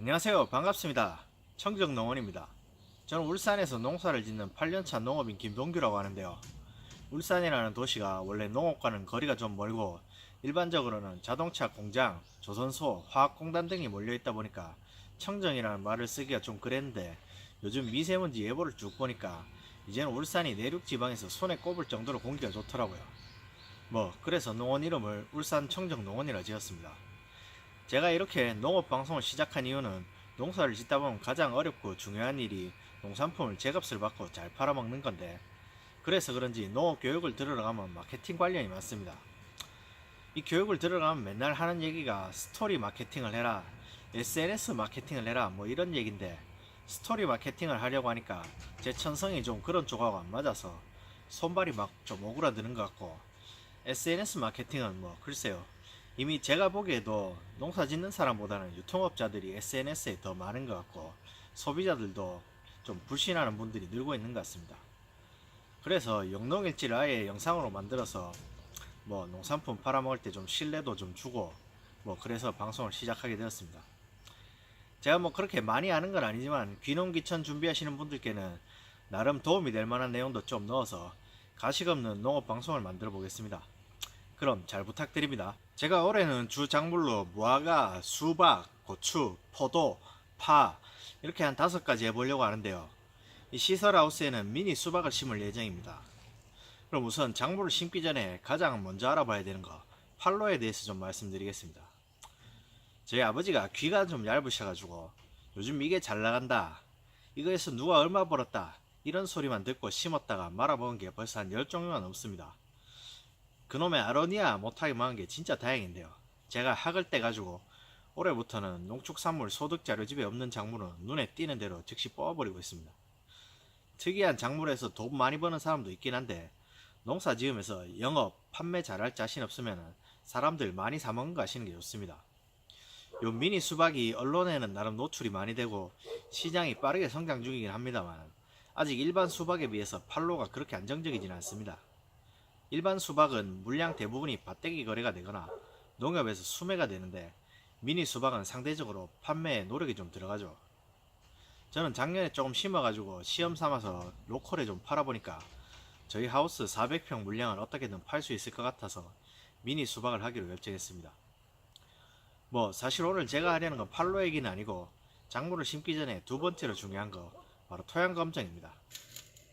안녕하세요. 반갑습니다. 청정농원입니다. 저는 울산에서 농사를 짓는 8년차 농업인 김동규라고 하는데요. 울산이라는 도시가 원래 농업과는 거리가 좀 멀고 일반적으로는 자동차 공장, 조선소, 화학공단 등이 몰려있다 보니까 청정이라는 말을 쓰기가 좀 그랬는데 요즘 미세먼지 예보를 쭉 보니까 이제는 울산이 내륙 지방에서 손에 꼽을 정도로 공기가 좋더라고요. 그래서 농원 이름을 울산 청정농원이라 지었습니다. 제가 이렇게 농업방송을 시작한 이유는 농사를 짓다 보면 가장 어렵고 중요한 일이 농산품을 제값을 받고 잘 팔아먹는 건데, 그래서 그런지 농업교육을 들으러 가면 마케팅 관련이 많습니다. 이 교육을 들어가면 맨날 하는 얘기가 스토리 마케팅을 해라, SNS 마케팅을 해라 이런 얘긴데, 스토리 마케팅을 하려고 하니까 제 천성이 좀 그런 쪽하고 안 맞아서 손발이 막 좀 오그라드는 것 같고, SNS 마케팅은 글쎄요, 이미 제가 보기에도 농사 짓는 사람보다는 유통업자들이 SNS에 더 많은 것 같고 소비자들도 좀 불신하는 분들이 늘고 있는 것 같습니다. 그래서 영농일지를 아예 영상으로 만들어서 농산품 팔아먹을 때 좀 신뢰도 좀 주고 그래서 방송을 시작하게 되었습니다. 제가 그렇게 많이 아는 건 아니지만 귀농귀촌 준비하시는 분들께는 나름 도움이 될 만한 내용도 좀 넣어서 가식 없는 농업 방송을 만들어 보겠습니다. 그럼 잘 부탁드립니다. 제가 올해는 주 작물로 무화과, 수박, 고추, 포도, 파 이렇게 한 5가지 해보려고 하는데요. 이 시설하우스에는 미니 수박을 심을 예정입니다. 그럼 우선 작물을 심기 전에 가장 먼저 알아봐야 되는 거 판로에 대해서 좀 말씀드리겠습니다. 저희 아버지가 귀가 좀 얇으셔가지고 요즘 이게 잘 나간다, 이거에서 누가 얼마 벌었다 이런 소리만 듣고 심었다가 말아먹은 게 벌써 한 10종류가 넘습니다. 그놈의 아로니아 못하게 막은 게 진짜 다행인데요. 제가 학을 떼가지고 올해부터는 농축산물 소득자료 집에 없는 작물은 눈에 띄는 대로 즉시 뽑아버리고 있습니다. 특이한 작물에서 돈 많이 버는 사람도 있긴 한데 농사 지으면서 영업, 판매 잘할 자신 없으면 사람들 많이 사먹는 거 하시는 게 좋습니다. 요 미니 수박이 언론에는 나름 노출이 많이 되고 시장이 빠르게 성장 중이긴 합니다만 아직 일반 수박에 비해서 판로가 그렇게 안정적이진 않습니다. 일반 수박은 물량 대부분이 밭대기 거래가 되거나 농협에서 수매가 되는데 미니 수박은 상대적으로 판매에 노력이 좀 들어가죠. 저는 작년에 조금 심어가지고 시험 삼아서 로컬에 좀 팔아보니까 저희 하우스 400평 물량을 어떻게든 팔 수 있을 것 같아서 미니 수박을 하기로 결정했습니다. 사실 오늘 제가 하려는 건 판로 얘기는 아니고 작물을 심기 전에 두 번째로 중요한 거 바로 토양 검정입니다.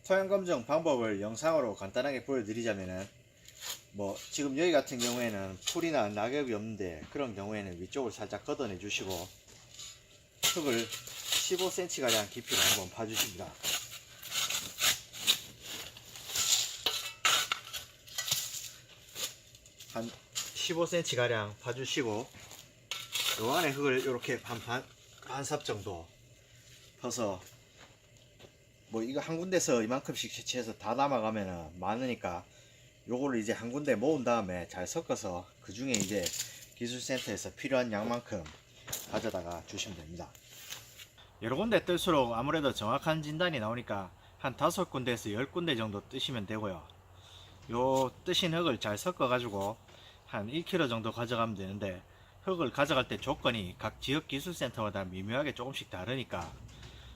토양 검정 방법을 영상으로 간단하게 보여드리자면은 지금 여기 같은 경우에는 풀이나 낙엽이 없는데 그런 경우에는 위쪽을 살짝 걷어내 주시고 흙을 15cm 가량 깊이로 한번 파주십니다. 한 15cm 가량 파주시고 요 안에 흙을 이렇게 반삽 정도 퍼서 이거 한 군데서 이만큼씩 채취해서 다 남아가면은 많으니까 요거를 이제 한 군데 모은 다음에 잘 섞어서 그 중에 이제 기술센터에서 필요한 양만큼 가져다가 주시면 됩니다. 여러 군데 뜰수록 아무래도 정확한 진단이 나오니까 한 5군데에서 10군데 정도 뜨시면 되고요. 요 뜨신 흙을 잘 섞어 가지고 한 1kg 정도 가져가면 되는데 흙을 가져갈 때 조건이 각 지역 기술센터마다 미묘하게 조금씩 다르니까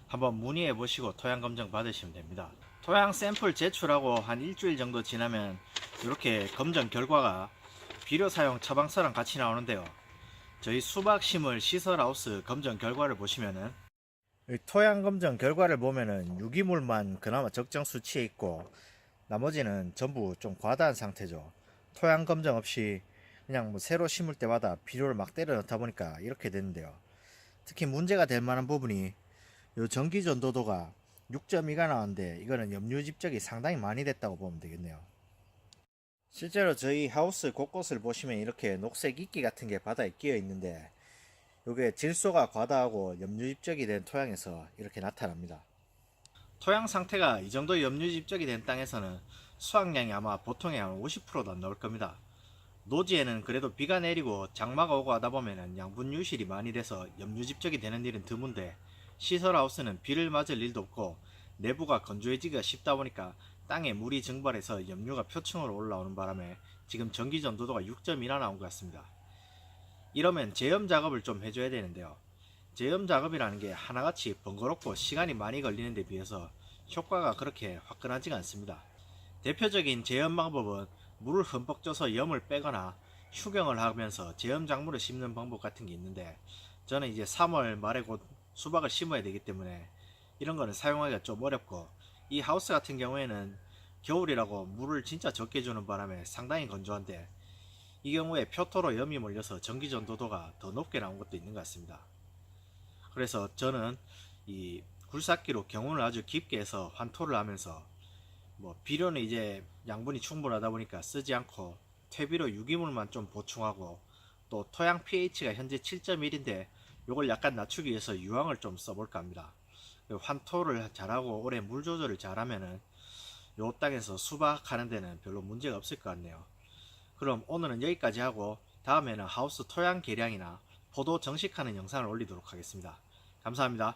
한번 문의해 보시고 토양 검정 받으시면 됩니다. 토양 샘플 제출하고 한 일주일 정도 지나면 이렇게 검정 결과가 비료 사용 처방서랑 같이 나오는데요. 저희 수박 심을 시설하우스 검정 결과를 보시면은 토양 검정 결과를 보면은 유기물만 그나마 적정 수치에 있고 나머지는 전부 좀 과다한 상태죠. 토양 검정 없이 그냥 새로 심을 때마다 비료를 막 때려 넣다 보니까 이렇게 되는데요. 특히 문제가 될 만한 부분이 요 전기 전도도가 6.2가 나왔는데 이거는 염류 집적이 상당히 많이 됐다고 보면 되겠네요. 실제로 저희 하우스 곳곳을 보시면 이렇게 녹색 이끼 같은 게 바다에 끼어 있는데 요게 질소가 과다하고 염류 집적이 된 토양에서 이렇게 나타납니다. 토양 상태가 이 정도 염류 집적이 된 땅에서는 수확량이 아마 보통의 한 50%도 안 나올 겁니다. 노지에는 그래도 비가 내리고 장마가 오고 하다 보면 양분 유실이 많이 돼서 염류 집적이 되는 일은 드문데 시설하우스는 비를 맞을 일도 없고 내부가 건조해지기가 쉽다 보니까 땅에 물이 증발해서 염류가 표층으로 올라오는 바람에 지금 전기전도도가 6.1나 나온 것 같습니다. 이러면 제염 작업을 좀 해줘야 되는데요. 제염 작업이라는 게 하나같이 번거롭고 시간이 많이 걸리는 데 비해서 효과가 그렇게 화끈하지가 않습니다. 대표적인 제염 방법은 물을 흠뻑 쪄서 염을 빼거나 휴경을 하면서 제염 작물을 심는 방법 같은 게 있는데, 저는 이제 3월 말에 곧 수박을 심어야 되기 때문에 이런 거는 사용하기가 좀 어렵고, 이 하우스 같은 경우에는 겨울이라고 물을 진짜 적게 주는 바람에 상당히 건조한데, 이 경우에 표토로 염이 몰려서 전기 전도도가 더 높게 나온 것도 있는 것 같습니다. 그래서 저는 이 굴삭기로 경운을 아주 깊게 해서 환토를 하면서, 비료는 이제 양분이 충분하다 보니까 쓰지 않고 퇴비로 유기물만 좀 보충하고, 또 토양 pH가 현재 7.1인데 요걸 약간 낮추기 위해서 유황을 좀 써볼까 합니다. 환토를 잘하고 오래 물 조절을 잘하면은 요 땅에서 수박하는 데는 별로 문제가 없을 것 같네요. 그럼 오늘은 여기까지 하고, 다음에는 하우스 토양 개량이나 포도 정식하는 영상을 올리도록 하겠습니다. 감사합니다.